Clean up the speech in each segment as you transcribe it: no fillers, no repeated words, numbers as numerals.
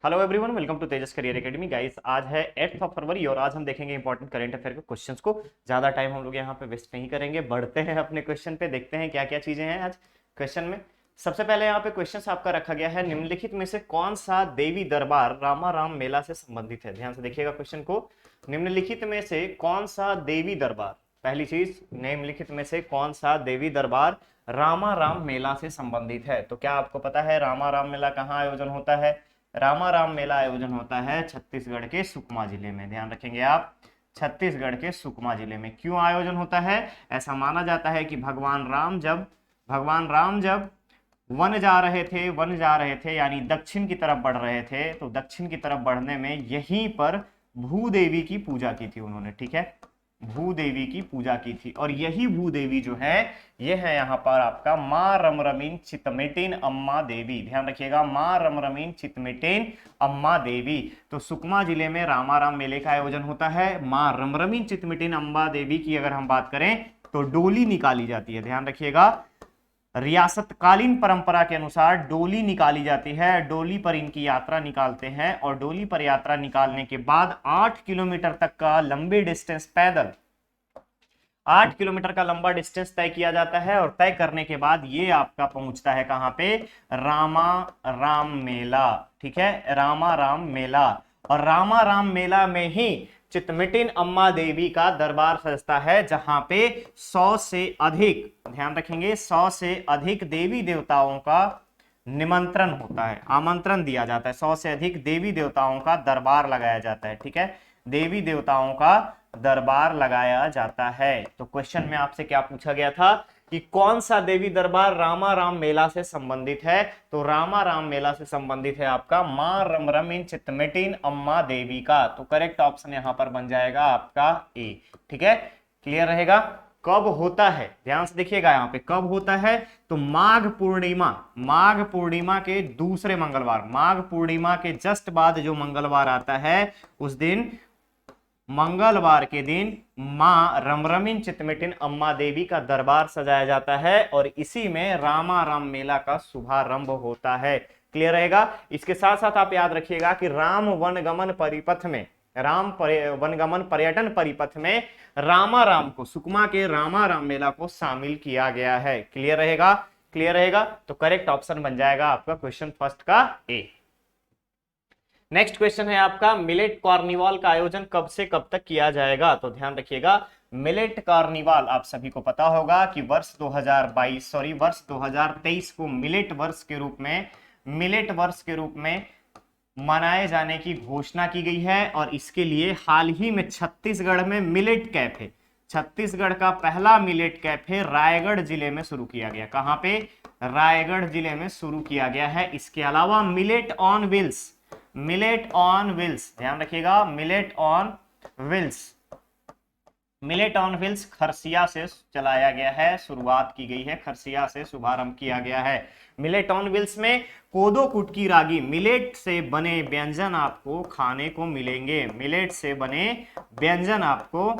Hello everyone, welcome to Tejas career academy. Guys, आज है 8 फरवरी और आज हम देखेंगे इंपॉर्टेंट करंट अफेयर के क्वेश्चंस को। ज़्यादा टाइम हम लोग यहाँ पे वेस्ट नहीं करेंगे, बढ़ते हैं अपने क्वेश्चन पे, देखते हैं क्या क्या चीज़ें हैं आज क्वेश्चन में। सबसे पहले यहाँ पे क्वेश्चन आपका रखा गया है, निम्नलिखित में से कौन सा देवी दरबार रामाराम मेला से संबंधित है। ध्यान से देखिएगा क्वेश्चन को, निम्नलिखित में से कौन सा देवी दरबार, पहली चीज निम्नलिखित में से कौन सा देवी दरबार रामाराम मेला से संबंधित है। तो क्या आपको पता है रामाराम मेला कहाँ आयोजन होता है? रामाराम मेला आयोजन होता है छत्तीसगढ़ के सुकमा जिले में। ध्यान रखेंगे आप, छत्तीसगढ़ के सुकमा जिले में। क्यों आयोजन होता है? ऐसा माना जाता है कि भगवान राम जब वन जा रहे थे यानी दक्षिण की तरफ बढ़ रहे थे, तो दक्षिण की तरफ बढ़ने में यहीं पर भूदेवी की पूजा की थी उन्होंने। ठीक है, भूदेवी की पूजा की थी और यही भूदेवी जो है ये है यहाँ पर आपका माँ रमरमीन चितमेटेन अम्मा देवी। ध्यान रखिएगा, माँ रमरमीन चितमेटेन अम्मा देवी। तो सुकमा जिले में रामाराम मेले का आयोजन होता है। माँ रमरमीन चितमेटेन अम्मा देवी की अगर हम बात करें तो डोली निकाली जाती है। ध्यान रखिएगा, रियासतकालीन परंपरा के अनुसार डोली निकाली जाती है। डोली पर इनकी यात्रा निकालते हैं और डोली पर यात्रा निकालने के बाद 8 किलोमीटर तक का लंबी डिस्टेंस पैदल 8 किलोमीटर का लंबा डिस्टेंस तय किया जाता है और तय करने के बाद ये आपका पहुंचता है कहां पे? रामा राम मेला। ठीक है, रामा राम मेला। और रामा राम मेला में ही चितमेटिन अम्मा देवी का दरबार सजता है, जहां पे 100 से अधिक, ध्यान रखेंगे, 100 से अधिक देवी देवताओं का निमंत्रण होता है, आमंत्रण दिया जाता है। 100 से अधिक देवी देवताओं का दरबार लगाया जाता है। ठीक है, देवी देवताओं का दरबार लगाया जाता है। तो क्वेश्चन में आपसे क्या पूछा गया था कि कौन सा देवी दरबार रामाराम मेला से संबंधित है? तो रामाराम मेला से संबंधित है आपका मां रमरमीन चितमेटिन अम्मा देवी का। तो करेक्ट ऑप्शन यहां पर बन जाएगा आपका ए। ठीक है, क्लियर रहेगा। कब होता है? ध्यान से देखिएगा, यहाँ पे कब होता है तो माघ पूर्णिमा के दूसरे मंगलवार, माघ पूर्णिमा के जस्ट बाद जो मंगलवार आता है उस दिन, मंगलवार के दिन मां रमरमीन चितमेटिन अम्मा देवी का दरबार सजाया जाता है और इसी में रामाराम मेला का शुभारंभ होता है। क्लियर रहेगा। इसके साथ साथ आप याद रखिएगा कि राम वनगमन परिपथ में, वनगमन पर्यटन परिपथ में रामाराम को, सुकमा के रामाराम मेला को शामिल किया गया है। क्लियर रहेगा, क्लियर रहेगा। तो करेक्ट ऑप्शन बन जाएगा आपका क्वेश्चन फर्स्ट का ए। नेक्स्ट क्वेश्चन है आपका, मिलेट कार्निवाल का आयोजन कब से कब तक किया जाएगा? तो ध्यान रखिएगा, मिलेट कार्निवाल आप सभी को पता होगा कि वर्ष 2023 को मिलेट वर्ष के रूप में मनाए जाने की घोषणा की गई है। और इसके लिए हाल ही में छत्तीसगढ़ में मिलेट कैफे, छत्तीसगढ़ का पहला मिलेट कैफे रायगढ़ जिले में शुरू किया गया। कहां पे? रायगढ़ जिले में शुरू किया गया है। इसके अलावा मिलेट ऑन व्हील्स, ध्यान रखिएगा, मिलेट ऑन व्हील्स खरसिया से चलाया गया है, शुरुआत की गई है, खरसिया से शुभारंभ किया गया है। मिलेट ऑन व्हील्स में कोदो कुटकी रागी, मिलेट से बने व्यंजन आपको खाने को मिलेंगे, मिलेट से बने व्यंजन आपको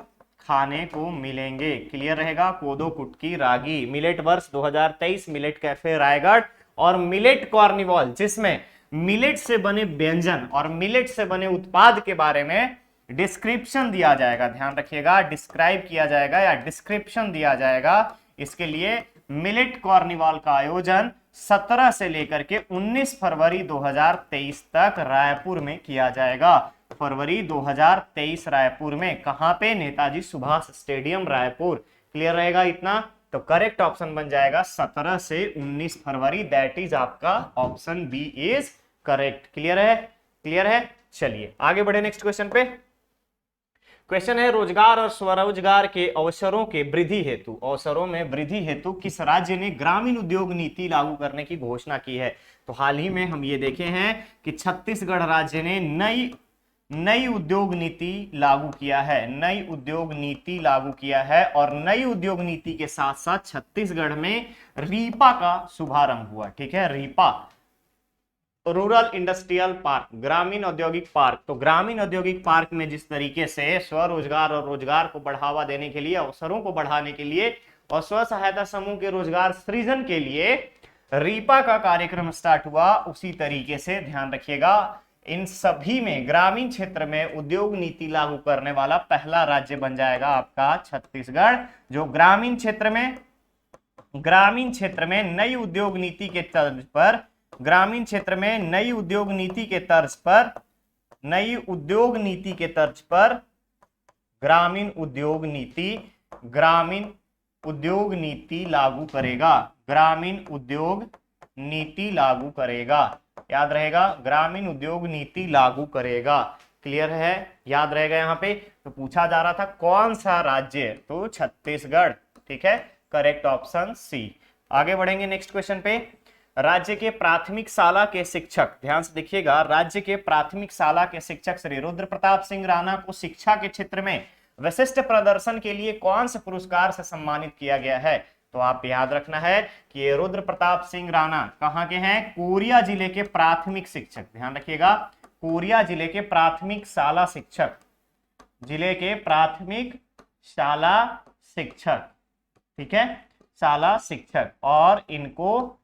खाने को मिलेंगे। क्लियर रहेगा, कोदो कुटकी रागी। मिलेट वर्ष 2023, मिलेट कैफे रायगढ़ और मिलेट कार्निवल, जिसमें मिलेट से बने व्यंजन और मिलेट से बने उत्पाद के बारे में डिस्क्रिप्शन दिया जाएगा। ध्यान रखिएगा, डिस्क्राइब किया जाएगा या डिस्क्रिप्शन दिया जाएगा। इसके लिए मिलेट कार्निवल का आयोजन 17 से लेकर के 19 फरवरी 2023 तक रायपुर में किया जाएगा। फरवरी 2023 रायपुर में। कहां पे? नेताजी सुभाष स्टेडियम रायपुर। क्लियर रहेगा इतना। तो करेक्ट ऑप्शन बन जाएगा 17 से 19 फरवरी, दैट इज आपका option b is correct. Clear है, क्लियर है। चलिए आगे बढ़े नेक्स्ट क्वेश्चन पे। क्वेश्चन है, रोजगार और स्वरोजगार के अवसरों में वृद्धि हेतु किस राज्य ने ग्रामीण उद्योग नीति लागू करने की घोषणा की है? तो हाल ही में हम ये देखे हैं कि छत्तीसगढ़ राज्य ने नई उद्योग नीति लागू किया है और नई उद्योग नीति के साथ साथ छत्तीसगढ़ में रीपा का शुभारंभ हुआ। ठीक है, रीपा, रूरल इंडस्ट्रियल पार्क, ग्रामीण औद्योगिक पार्क। तो ग्रामीण औद्योगिक पार्क में जिस तरीके से स्वरोजगार और रोजगार को बढ़ावा देने के लिए, अवसरों को बढ़ाने के लिए और स्व सहायता समूह के रोजगार सृजन के लिए रीपा का कार्यक्रम स्टार्ट हुआ, उसी तरीके से ध्यान रखिएगा इन सभी में ग्रामीण क्षेत्र में उद्योग नीति लागू करने वाला पहला राज्य बन जाएगा आपका छत्तीसगढ़, जो ग्रामीण क्षेत्र में नई उद्योग नीति के तर्ज पर, ग्रामीण क्षेत्र में नई उद्योग नीति के तर्ज पर, नई उद्योग नीति के तर्ज पर ग्रामीण उद्योग नीति लागू करेगा, ग्रामीण उद्योग नीति लागू करेगा। याद रहेगा, ग्रामीण उद्योग नीति लागू करेगा। क्लियर है, याद रहेगा। यहाँ पे तो पूछा जा रहा था कौन सा राज्य, तो छत्तीसगढ़। ठीक है, करेक्ट ऑप्शन सी। आगे बढ़ेंगे नेक्स्ट क्वेश्चन पे। राज्य के प्राथमिक शाला के शिक्षक, ध्यान से देखिएगा, राज्य के प्राथमिक शाला के शिक्षक श्री रुद्र प्रताप सिंह राणा को शिक्षा के क्षेत्र में विशिष्ट प्रदर्शन के लिए कौन से पुरस्कार से सम्मानित किया गया है? तो आप याद रखना है कि ये रुद्र प्रताप सिंह राणा कहाँ के हैं? कोरिया जिले के प्राथमिक शिक्षक। ध्यान रखिएगा, कोरिया जिले के प्राथमिक शाला शिक्षक, जिले के प्राथमिक शाला शिक्षक। ठीक है, शाला शिक्षक। और इनको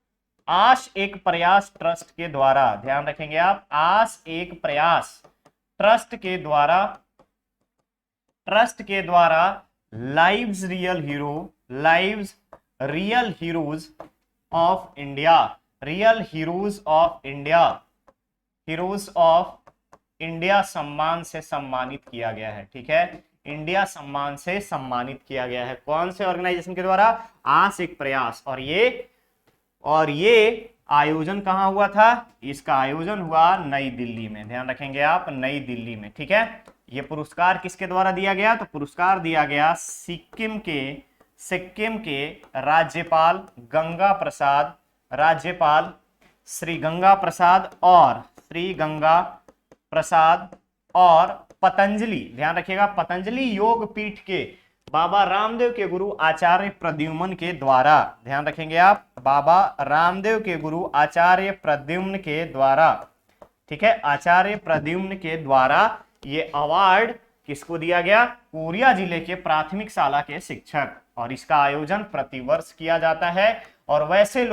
आश एक प्रयास ट्रस्ट के द्वारा, ध्यान रखेंगे आप, आश एक प्रयास ट्रस्ट के द्वारा lives real heroes of India सम्मान से सम्मानित किया गया है। ठीक है, इंडिया सम्मान से सम्मानित किया गया है। कौन से ऑर्गेनाइजेशन के द्वारा? आश एक प्रयास। और ये आयोजन कहाँ हुआ था? इसका आयोजन हुआ नई दिल्ली में। ध्यान रखेंगे आप, नई दिल्ली में। ठीक है, ये पुरस्कार किसके द्वारा दिया गया? तो पुरस्कार दिया गया सिक्किम के राज्यपाल श्री गंगा प्रसाद और पतंजलि, ध्यान रखिएगा, पतंजलि योग पीठ के बाबा रामदेव के गुरु आचार्य प्रद्युम्न के द्वारा। ध्यान रखेंगे आप, बाबा रामदेव के गुरु आचार्य प्रद्युम्न के द्वारा। ठीक है, आचार्य प्रद्युम्न के द्वारा ये अवार्ड किसको दिया गया? कोरिया जिले के प्राथमिक शाला के शिक्षक। और इसका आयोजन प्रतिवर्ष किया जाता है। और वैसे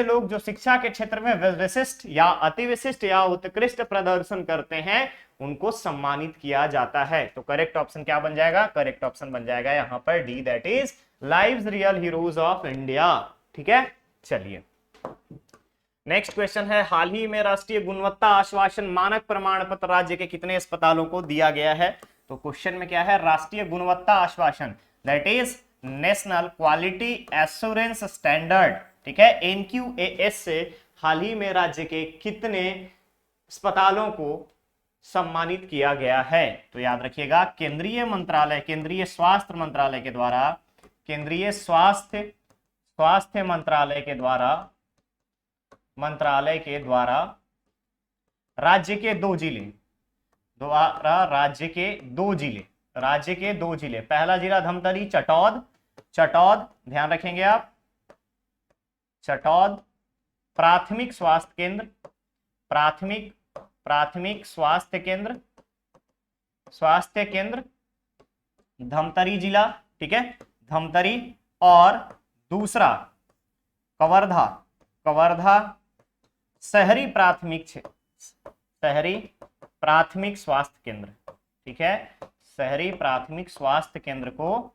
लोग जो शिक्षा के क्षेत्र में विशिष्ट या अति विशिष्ट या उत्कृष्ट प्रदर्शन करते हैं, उनको सम्मानित किया जाता है। तो करेक्ट ऑप्शन क्या बन जाएगा? करेक्ट ऑप्शन बन जाएगा यहाँ पर D, that is lives real heroes of India. ठीक है, चलिए नेक्स्ट क्वेश्चन है, हाल ही में राष्ट्रीय गुणवत्ता आश्वासन मानक प्रमाण पत्र राज्य के कितने अस्पतालों को दिया गया है? तो क्वेश्चन में क्या है? राष्ट्रीय गुणवत्ता आश्वासन, that is national quality assurance standard. ठीक है, NQAS से हाल ही में राज्य के कितने अस्पतालों को सम्मानित किया गया है? तो याद रखिएगा, केंद्रीय स्वास्थ्य मंत्रालय के द्वारा राज्य के दो जिले, पहला जिला धमतरी चटौद, ध्यान रखेंगे आप, चटौद प्राथमिक स्वास्थ्य केंद्र धमतरी जिला। ठीक है, धमतरी। और दूसरा कवर्धा शहरी प्राथमिक स्वास्थ्य केंद्र। ठीक है, शहरी प्राथमिक स्वास्थ्य केंद्र को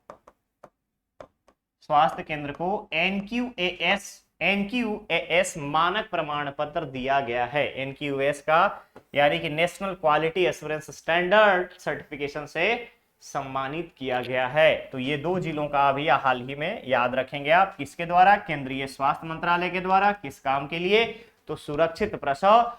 NQAS मानक प्रमाण पत्र दिया गया है। NQAS का यानी कि national quality assurance standard certification से सम्मानित किया गया है। तो ये दो जिलों का अभी हाल ही में याद रखेंगे आप, किसके द्वारा? केंद्रीय स्वास्थ्य मंत्रालय के द्वारा। किस काम के लिए? तो सुरक्षित प्रसव,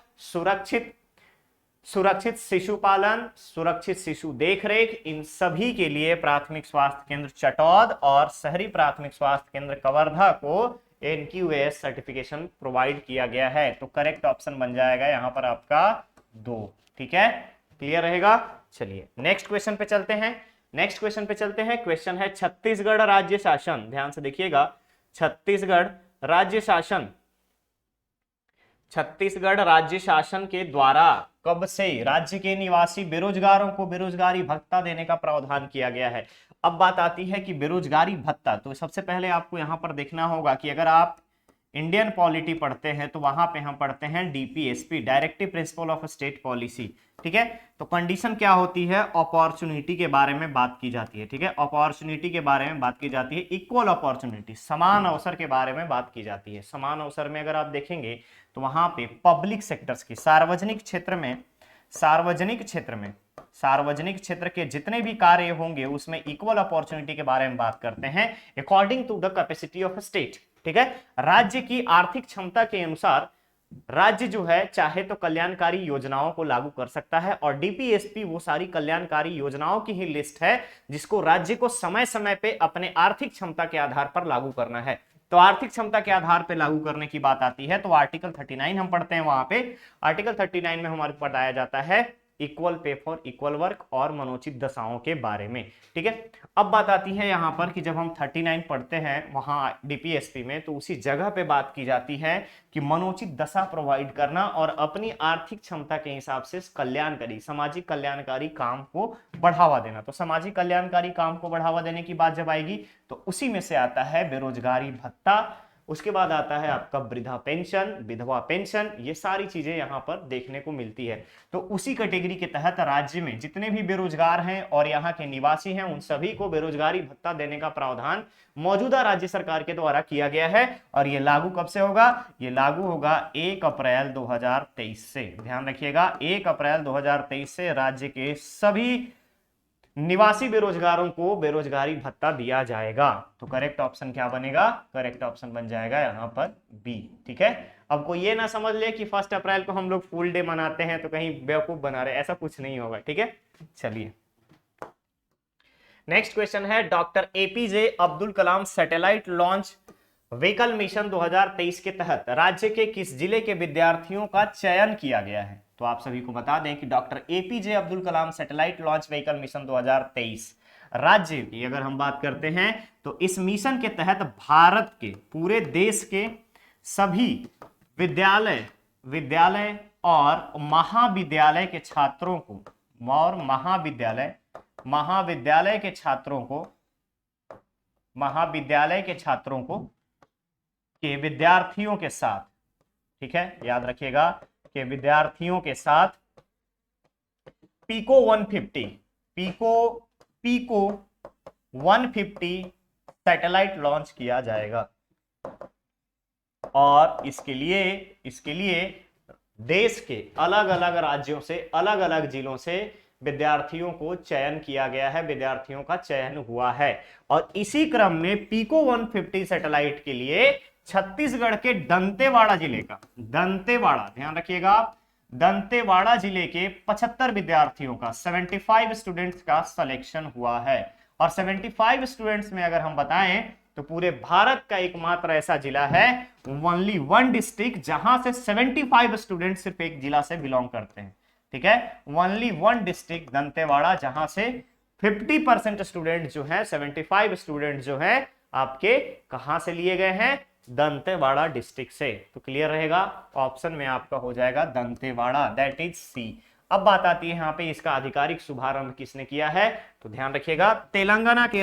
सुरक्षित शिशु पालन, सुरक्षित शिशु देखरेख, इन सभी के लिए प्राथमिक स्वास्थ्य केंद्र चटौद और शहरी प्राथमिक स्वास्थ्य केंद्र कवर्धा को NQAS सर्टिफिकेशन प्रोवाइड किया गया है। तो करेक्ट ऑप्शन बन जाएगा यहाँ पर आपका 2। ठीक है, क्लियर रहेगा। चलिए नेक्स्ट क्वेश्चन पे चलते हैं। क्वेश्चन है छत्तीसगढ़ राज्य शासन, ध्यान से देखिएगा, छत्तीसगढ़ राज्य शासन के द्वारा कब से राज्य के निवासी बेरोजगारों को बेरोजगारी भत्ता देने का प्रावधान किया गया है? अब बात आती है कि बेरोजगारी भत्ता, तो सबसे पहले आपको यहां पर देखना होगा कि अगर आप इंडियन पॉलिटी पढ़ते हैं तो वहां पे हम पढ़ते हैं DPSP, directive principle of state policy. ठीक है, तो कंडीशन क्या होती है, अपॉर्चुनिटी के बारे में बात की जाती है। ठीक है, अपॉर्चुनिटी के बारे में बात की जाती है, इक्वल अपॉर्चुनिटी, समान अवसर के बारे में बात की जाती है। समान अवसर में अगर आप देखेंगे तो वहां पे पब्लिक सेक्टर्स की, सार्वजनिक क्षेत्र में, सार्वजनिक क्षेत्र के जितने भी कार्य होंगे उसमें इक्वल अपॉर्चुनिटी के बारे में बात करते हैं, according to the capacity of state. ठीक है, राज्य की आर्थिक क्षमता के अनुसार राज्य जो है चाहे तो कल्याणकारी योजनाओं को लागू कर सकता है, और डीपीएसपी वो सारी कल्याणकारी योजनाओं की ही लिस्ट है जिसको राज्य को समय समय पे अपने आर्थिक क्षमता के आधार पर लागू करना है। तो आर्थिक क्षमता के आधार पर लागू करने की बात आती है तो आर्टिकल 39 हम पढ़ते हैं। वहां पे आर्टिकल 39 में हमारे बताया जाता है equal pay for equal work और मनोचित दशाओं के बारे में। ठीक है, अब बात आती है यहां पर कि जब हम 39 पढ़ते हैं वहां डीपीएसपी में, तो उसी जगह पे बात की जाती है कि मनोचित दशा प्रोवाइड करना और अपनी आर्थिक क्षमता के हिसाब से कल्याणकारी, सामाजिक कल्याणकारी काम को बढ़ावा देना। तो सामाजिक कल्याणकारी काम को बढ़ावा देने की बात जब आएगी तो उसी में से आता है बेरोजगारी भत्ता, उसके बाद आता है आपका वृद्धा पेंशन, विधवा पेंशन, ये सारी चीजें यहां पर देखने को मिलती है। तो उसी कैटेगरी के तहत राज्य में जितने भी बेरोजगार हैं और यहाँ के निवासी हैं उन सभी को बेरोजगारी भत्ता देने का प्रावधान मौजूदा राज्य सरकार के द्वारा किया गया है। और ये लागू कब से होगा, ये लागू होगा 1 अप्रैल 2023 से। ध्यान रखिएगा, 1 अप्रैल 2023 से राज्य के सभी निवासी बेरोजगारों को बेरोजगारी भत्ता दिया जाएगा। तो करेक्ट ऑप्शन क्या बनेगा, करेक्ट ऑप्शन बन जाएगा यहां पर बी। ठीक है, अब कोई ये ना समझ ले कि 1 अप्रैल को हम लोग फुल डे मनाते हैं तो कहीं बेवकूफ बना रहे, ऐसा कुछ नहीं होगा। ठीक है, चलिए नेक्स्ट क्वेश्चन है, doctor APJ Abdul Kalam satellite launch vehicle mission 2023 के तहत राज्य के किस जिले के विद्यार्थियों का चयन किया गया है। तो आप सभी को बता दें कि doctor APJ Abdul Kalam satellite launch vehicle mission 2023 राज्य की अगर हम बात करते हैं तो इस मिशन के तहत भारत के पूरे देश के सभी विद्यालय और महाविद्यालय के छात्रों को, और महाविद्यालय के छात्रों को के विद्यार्थियों के साथ, ठीक है, याद रखिएगा के विद्यार्थियों के साथ पीको 150 सैटेलाइट लॉन्च किया जाएगा। और इसके लिए देश के अलग अलग राज्यों से, अलग अलग जिलों से विद्यार्थियों को चयन किया गया है, विद्यार्थियों का चयन हुआ है। और इसी क्रम में पीको 150 सैटेलाइट के लिए छत्तीसगढ़ के दंतेवाड़ा जिले का, ध्यान रखिएगा, दंतेवाड़ा जिले के 75 विद्यार्थियों का, 75 स्टूडेंट्स का सिलेक्शन हुआ है। और 75 स्टूडेंट्स में अगर हम बताएं तो पूरे भारत का एकमात्र ऐसा जिला है, ओनली वन डिस्ट्रिक्ट, जहां से 75 स्टूडेंट सिर्फ एक जिला से बिलोंग करते हैं। ठीक है, ओनली वन डिस्ट्रिक्ट दंतेवाड़ा, जहां से 50% स्टूडेंट जो है, 75 स्टूडेंट जो है आपके कहां से लिए गए हैं, दंतेवाड़ा डिस्ट्रिक्ट से। तो क्लियर रहेगा, ऑप्शन में आपका हो जाएगा दंतेवाड़ा, दैट इज सी। अब बात आती है यहाँ पे इसका आधिकारिक शुभारंभ किसने किया है, तो ध्यान रखिएगा, तेलंगाना के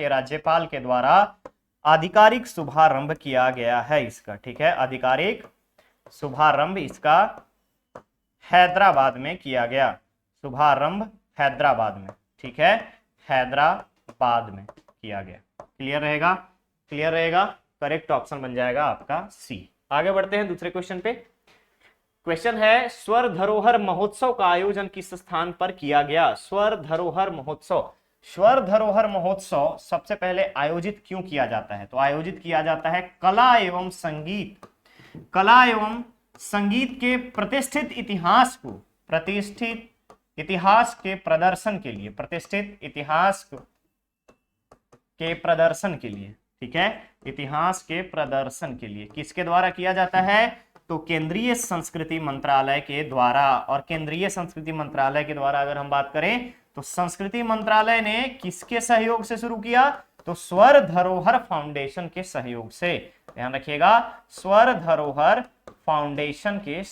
राज्यपाल के द्वारा आधिकारिक शुभारंभ किया गया है इसका। ठीक है, आधिकारिक शुभारंभ इसका हैदराबाद में किया गया, शुभारंभ हैदराबाद में। ठीक है, हैदराबाद में किया गया। क्लियर रहेगा, करेक्ट ऑप्शन बन जाएगा आपका सी। आगे बढ़ते हैं दूसरे क्वेश्चन पे। क्वेश्चन है, स्वर धरोहर महोत्सव का आयोजन किस स्थान पर किया गया। स्वर धरोहर महोत्सव सबसे पहले आयोजित क्यों किया जाता है, तो आयोजित किया जाता है कला एवं संगीत के प्रतिष्ठित इतिहास के प्रदर्शन के लिए, ठीक है, इतिहास के प्रदर्शन के लिए किसके द्वारा किया जाता है, तो केंद्रीय संस्कृति मंत्रालय के द्वारा। और केंद्रीय संस्कृति मंत्रालय के द्वारा अगर हम बात करें तो संस्कृति मंत्रालय ने किसके सहयोग से शुरू किया, तो स्वर धरोहर फाउंडेशन के सहयोग से। ध्यान रखिएगा, स्वर धरोहर फाउंडेशन के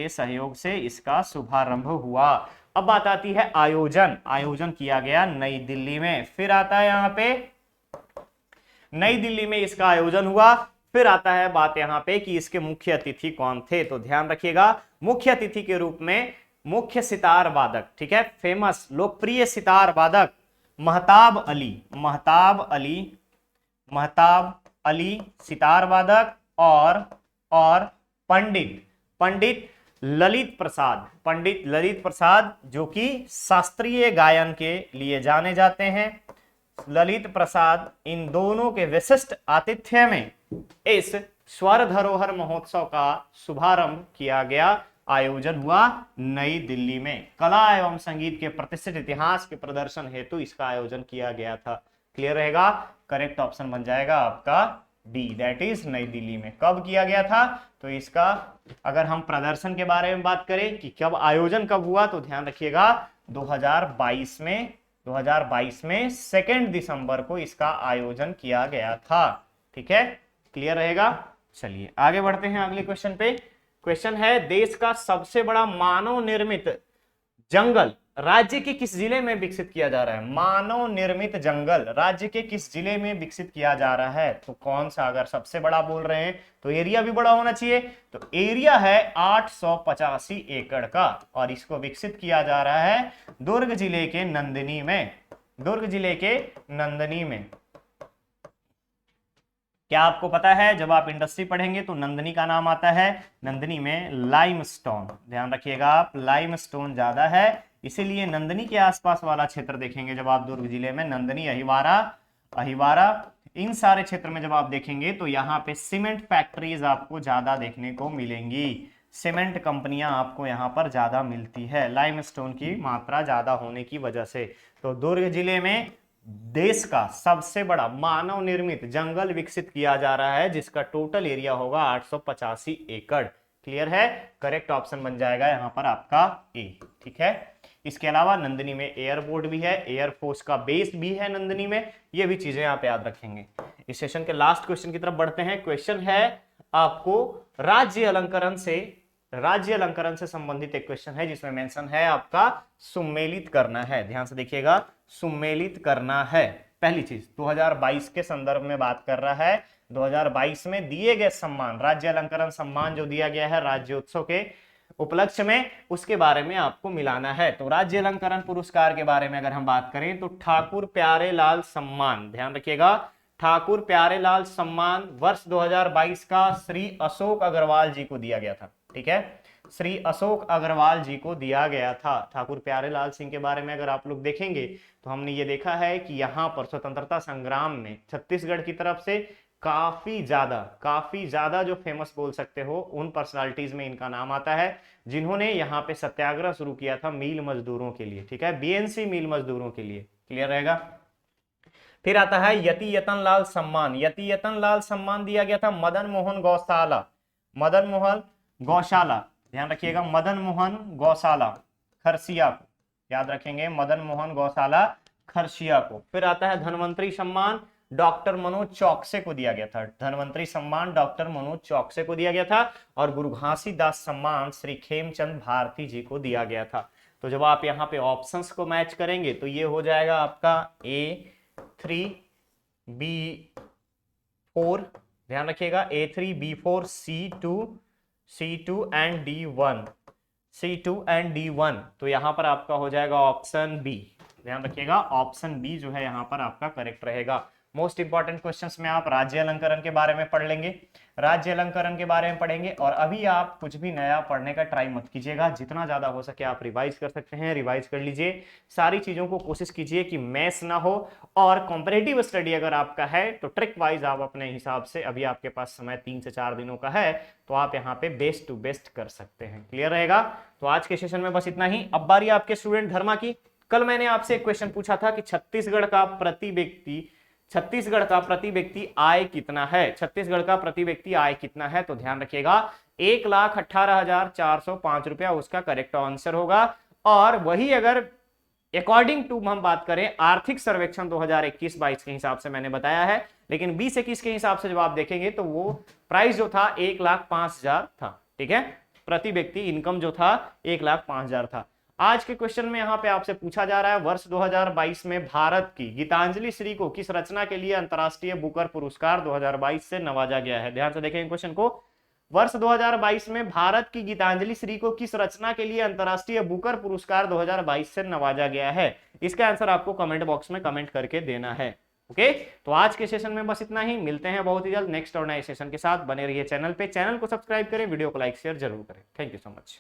सहयोग से इसका शुभारंभ हुआ। अब बात आती है आयोजन। आयोजन किया गया नई दिल्ली में। फिर आता है यहाँ पे नई दिल्ली में इसका आयोजन हुआ। फिर आता है बात यहाँ पे कि इसके मुख्य अतिथि कौन थे। तो ध्यान रखिएगा, मुख्य अतिथि के रूप में मुख्य सितार वादक, ठीक है, फेमस लोकप्रिय सितार वादक महताब अली, महताब अली सितार वादक, और पंडित ललित प्रसाद जो कि शास्त्रीय गायन के लिए जाने जाते हैं। ललित प्रसाद, इन दोनों के विशिष्ट आतिथ्य में इस स्वर धरोहर महोत्सव का शुभारंभ किया गया। आयोजन हुआ नई दिल्ली में। कला एवं संगीत के प्रतिष्ठित इतिहास के प्रदर्शन हेतु इसका आयोजन किया गया था। क्लियर रहेगा? करेक्ट ऑप्शन बन जाएगा आपका डी, दैट इज नई दिल्ली में। कब किया गया था? तो इसका अगर हम प्रदर्शन के बारे में बात करें कि कब आयोजन कब हुआ, तो ध्यान रखिएगा 2022 में 2 दिसंबर को इसका आयोजन किया गया था। ठीक है, क्लियर रहेगा? चलिए आगे बढ़ते हैं अगले क्वेश्चन पे। क्वेश्चन है, देश का सबसे बड़ा मानव निर्मित जंगल राज्य के किस जिले में विकसित किया जा रहा है? मानव निर्मित जंगल राज्य के किस जिले में विकसित किया जा रहा है? तो कौन सा? अगर सबसे बड़ा बोल रहे हैं तो एरिया भी बड़ा होना चाहिए। तो एरिया है 885 एकड़ का, और इसको विकसित किया जा रहा है दुर्ग जिले के नंदनी में। क्या आपको पता है, जब आप इंडस्ट्री पढ़ेंगे तो नंदनी का नाम आता है। नंदनी में लाइमस्टोन, ध्यान रखिएगा आप, लाइमस्टोन ज्यादा है, इसीलिए नंदनी के आसपास वाला क्षेत्र देखेंगे जब आप दुर्ग जिले में, नंदनी, अहिवारा, इन सारे क्षेत्र में जब आप देखेंगे तो यहाँ पे सीमेंट फैक्ट्रीज आपको ज्यादा देखने को मिलेंगी। सीमेंट कंपनियां आपको यहाँ पर ज्यादा मिलती है, लाइमस्टोन की मात्रा ज्यादा होने की वजह से। तो दुर्ग जिले में देश का सबसे बड़ा मानव निर्मित जंगल विकसित किया जा रहा है, जिसका टोटल एरिया होगा 885 एकड़। क्लियर है? करेक्ट ऑप्शन बन जाएगा यहाँ पर आपका ए। ठीक है, इसके अलावा नंदनी में एयरपोर्ट भी है, एयरफोर्स का बेस भी है नंदनी में। ये भी चीजें आप याद रखेंगे। इस सेशन के लास्ट क्वेश्चन की तरफ बढ़ते हैं। क्वेश्चन है आपको राज्य अलंकरण से संबंधित एक क्वेश्चन है, जिसमें मेंशन है आपका सुमेलित करना है। ध्यान से देखिएगा, सुमेलित करना है। पहली चीज 2022 के संदर्भ में बात कर रहा है। 2022 में दिए गए सम्मान, राज्य अलंकरण सम्मान जो दिया गया है राज्योत्सव के उपलक्ष्य में, उसके बारे में आपको मिलाना है। तो राज्य अलंकरण पुरस्कार के बारे में अगर हम बात करें तो ठाकुर प्यारेलाल सम्मान, ध्यान रखिएगा, ठाकुर प्यारेलाल सम्मान वर्ष 2022 का श्री अशोक अग्रवाल जी को दिया गया था। ठीक है, श्री अशोक अग्रवाल जी को दिया गया था। ठाकुर प्यारेलाल सिंह के बारे में अगर आप लोग देखेंगे तो हमने ये देखा है कि यहाँ पर स्वतंत्रता संग्राम में छत्तीसगढ़ की तरफ से काफी ज्यादा जो फेमस बोल सकते हो उन पर्सनालिटीज में इनका नाम आता है, जिन्होंने यहाँ पे सत्याग्रह शुरू किया था मील मजदूरों के लिए। ठीक है, बीएनसी मील मजदूरों के लिए। क्लियर रहेगा? फिर आता है यति यतन लाल सम्मान। यति यतन लाल सम्मान दिया गया था मदन मोहन गौशाला, ध्यान रखिएगा, मदन मोहन गौशाला खरसिया को, याद रखेंगे, मदन मोहन गौशाला खरसिया को। फिर आता है धनवंतरी सम्मान, डॉक्टर मनोज चौकसे को दिया गया था। धनवंतरी सम्मान डॉक्टर मनोज चौकसे को दिया गया था। और गुरु घासीदास सम्मान श्री खेमचंद भारती जी को दिया गया था। तो जब आप यहाँ पे ऑप्शंस को मैच करेंगे तो ये हो जाएगा आपका A3 B4, ध्यान रखिएगा, A3 B4 C2 and D1, तो यहां पर आपका हो जाएगा ऑप्शन बी। ध्यान रखिएगा, ऑप्शन बी जो है यहां पर आपका करेक्ट रहेगा। मोस्ट इंपॉर्टेंट क्वेश्चंस में आप राज्य अलंकरण के बारे में पढ़ लेंगे, राज्य अलंकरण के बारे में पढ़ेंगे। और अभी आप कुछ भी नया पढ़ने का ट्राई मत कीजिएगा, जितना ज्यादा हो सके आप रिवाइज कर सकते हैं, रिवाइज कर लीजिए सारी चीजों को। कोशिश कीजिए कि मैथ्स ना हो। और कॉम्पिटिटिव स्टडी अगर आपका है तो ट्रिक वाइज आप अपने हिसाब से, अभी आपके पास समय 3 से 4 दिनों का है, तो आप यहाँ पे बेस्ट टू बेस्ट कर सकते हैं। क्लियर रहेगा? तो आज के सेशन में बस इतना ही। अब बारी आपके स्टूडेंट धर्मा की। कल मैंने आपसे एक क्वेश्चन पूछा था कि छत्तीसगढ़ का प्रति व्यक्ति आय कितना है? छत्तीसगढ़ का प्रति व्यक्ति आय कितना है? तो ध्यान रखिएगा 1,18,405 रुपया उसका करेक्ट आंसर होगा। और वही अगर अकॉर्डिंग टू हम बात करें आर्थिक सर्वेक्षण 2021-22 के हिसाब से मैंने बताया है, लेकिन 20-21 के हिसाब से जब आप देखेंगे तो वो प्राइस जो था 1,05,000 था। ठीक है, प्रति व्यक्ति इनकम जो था 1,05,000 था। आज के क्वेश्चन में यहाँ पे आपसे पूछा जा रहा है वर्ष 2022 में भारत की गीतांजलि श्री को किस रचना के लिए अंतरराष्ट्रीय बुकर पुरस्कार 2022 से नवाजा गया है। ध्यान से देखेंगे क्वेश्चन को। वर्ष 2022 में भारत की गीतांजलि श्री को किस रचना के लिए अंतरराष्ट्रीय बुकर पुरस्कार 2022 से नवाजा गया है। इसका आंसर आपको कमेंट बॉक्स में कमेंट करके देना है। ओके, तो आज के सेशन में बस इतना ही। मिलते हैं बहुत ही जल्द नेक्स्ट और नए सेशन के साथ। बने रहिए चैनल पे, चैनल को सब्सक्राइब करें, वीडियो को लाइक शेयर जरूर करें। Thank you so much.